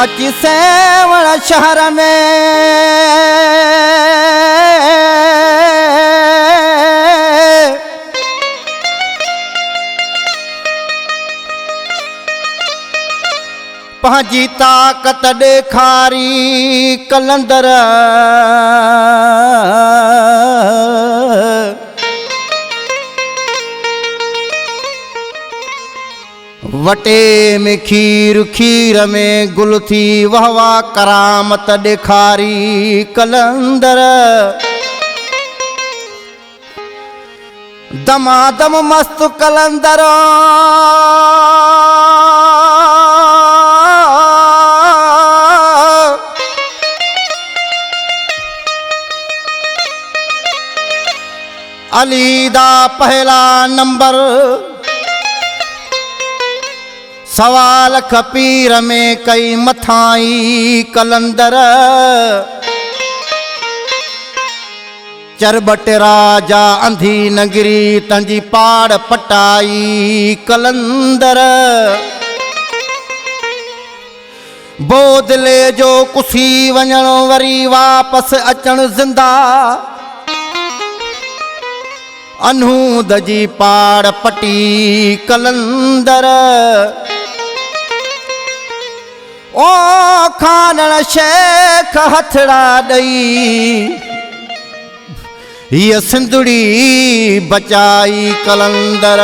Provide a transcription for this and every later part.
अची सेवण शहर में पंहिंजी ताक़त ॾेखारी कलंदर वटे में खीर, खीर में गुल थी वाह वाह करामत ॾेखारी कलंदर दमादम मस्त कलंदर अली दा पहला नंबर सवाल खपीर में कई मथाई कलंदर चरबट राजा अंधी नगरी तंजी पाड़ पटाई कलंदर बोदले जो कुसी वञण वरी वापस अचण जिंदा अनहूद जी पाड़ पटी कलंदर ओ खानण शेख हथड़ा ॾई ये सिंधुड़ी बचाई कलंदर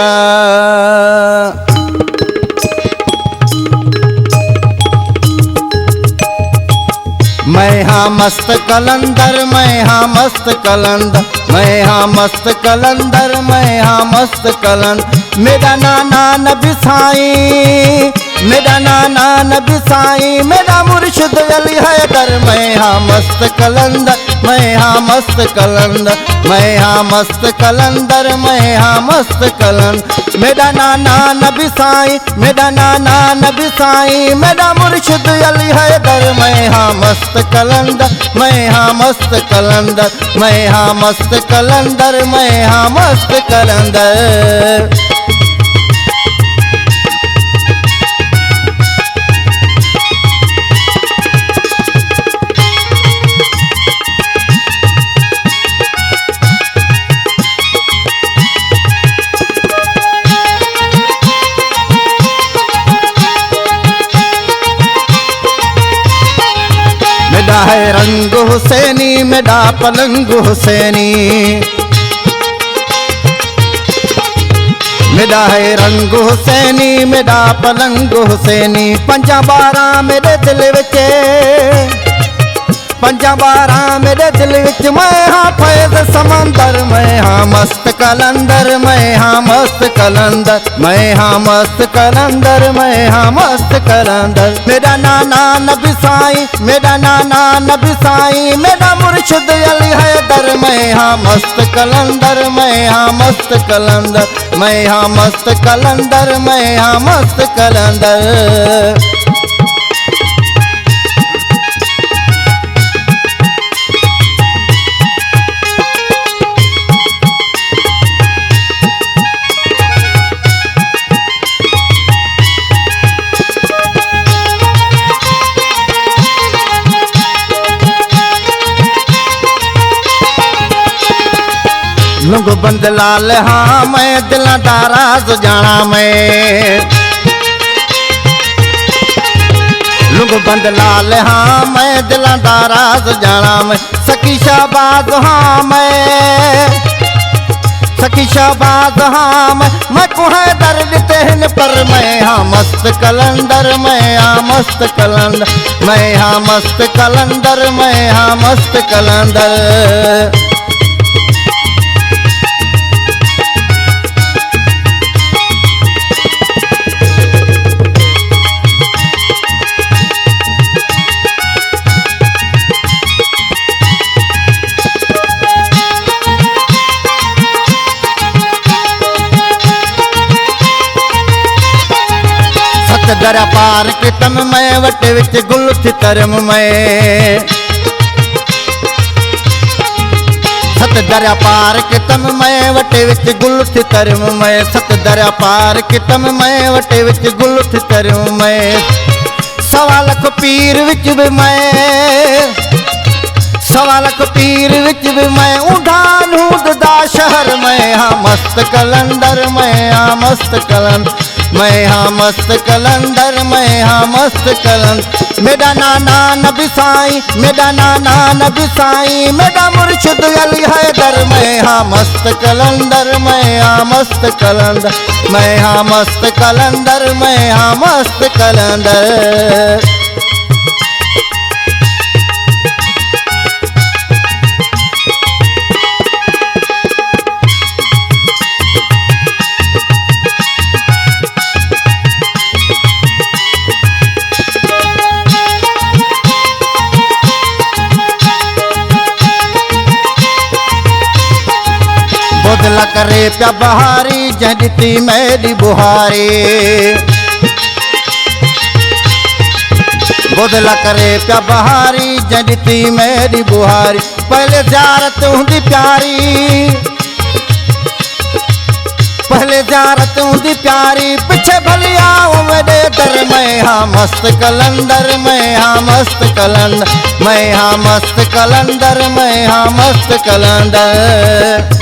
मैं हाँ मस्त कलंदर मैं हाँ मस्त कलंदर मैं हाँ मस्त कलंदर मैं हाँ मस्त कलंदर मेरा नाना नबी साईं मेरा नाना नबी साईं मेरा मुर्शिद अली हैदर मैं हाँ मस्त कलंदर मैं हाँ मस्त कलंदर मैं हाँ मस्त कलंदर मैं हाँ मस्त कलंदर मेरा नाना नबी साईं मेरा नाना नबी साईं मेरा मुर्शिद अली हैदर मैं हाँ मस्त कलंदर मैं हाँ मस्त कलंदर मैं हाँ मस्त कलंदर मैं हाँ मस्त कलंदर मेरा है रंग हुसैनी मेरा पलंग हुसैनी मेरा है रंग हुसैनी मेरा पलंग हुसैनी पंजा बारा मेरे दिल विच पंजा बारा मेरे दिल विच मैं हाँ फैज़ समंदर मैं हाँ मस्त कलंदर मैं हाँ मस्त कलंदर मैं हाँ मस्त कलंदर मैं हाँ मस्त कलंदर मेरा नाना नबी साईं मेरा नाना नबी साईं मेरा मुर्शिद अली हैदर मैं हाँ मस्त कलंदर मैं हाँ मस्त कलंदर मैं हाँ मस्त कलंदर मैं हाँ मस्त कलंदर लुंग बंद लाल हाँ मैं दिल दाराज जाना मैं लुंग बंद लाल हाँ मैं दिल दाराज जाना मैं सखी शाहबाज हाँ मैं सखी शाहबाज हाँ मैं कुहे दर्द तेहन पर मैं हाँ मस्त कलंदर मैं हाँ मस्त कलंदर मैं हाँ मस्त कलंदर मैं हाँ मस्त कलंदर दरा पार के तम मैं वटे विच गुल थी तरम मैं सत दरा पार के तम मैं वटे विच गुल थी तरम मैं सत दरा पार के तम मैं वटे विच गुल थी तरम मैं सवा लख पीर विच भी मैं, सवा लख पीर विच भी मैं, उठान हूद दा शहर मैं हाँ मस्त कलंदर, मैं हाँ मस्त कलंदर, मैं हाँ मस्त कलंदर, मैं हाँ मस्त कलंदर। मेरा नाना नबी साईं, मेरा नाना नबी साईं, मेरा मुर्शिद अली हैदर, मैं हाँ मस्त कलंदर, मैं हाँ मस्त कलंदर, मैं हाँ मस्त कलंदर, मैं हाँ मस्त कलंदर। बुदला करे प्या बहारी जंदी मेरी बुहारी, बुदला करे प्या बहारी जंदी मेरी बुहारी। पहले ज़ियारत हुंदी प्यारी, पहले ज़ियारत हुंदी प्यारी, पिछे भली आओ मेरे दर, मैं हाँ मस्त कलंदर, मैं हाँ मस्त कलंदर, मैं हाँ मस्त कलंदर, मैं हाँ मस्त कलंदर।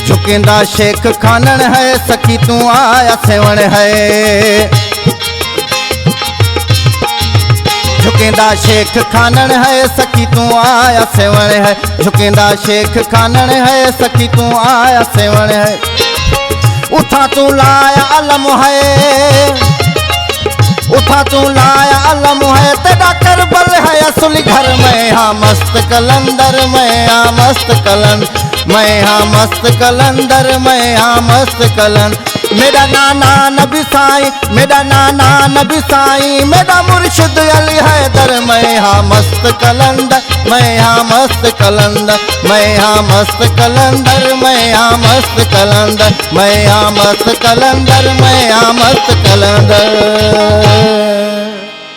झुकेंदा शेख खानन है, सखी तू आया सेवण है, झुकेंदा शेख खानन है, सखी तू आया सेवण है, झुकेंदा शेख खानन है, सखी तू आया सेवण है। उठा तू लाया अलम है, उठा तू लाया अलम है, तेरा करबल है असली घर, मैं हाँ मस्त कलंदर, मैं हाँ मस्त कलंदर, मैं हाँ मस्त कलंदर, मैं हाँ मस्त कलंदर। मेरा नाना नबी साईं, मेरा नाना नबी साईं, मेरा मुर्शिद अली हैदर, मैं हाँ मस्त कलंदर, मैं हाँ मस्त कलंदर, मैं हाँ मस्त कलंदर, मैं हाँ मस्त कलंदर, मैं हाँ मस्त कलंदर, मैं हाँ मस्त कलंदर।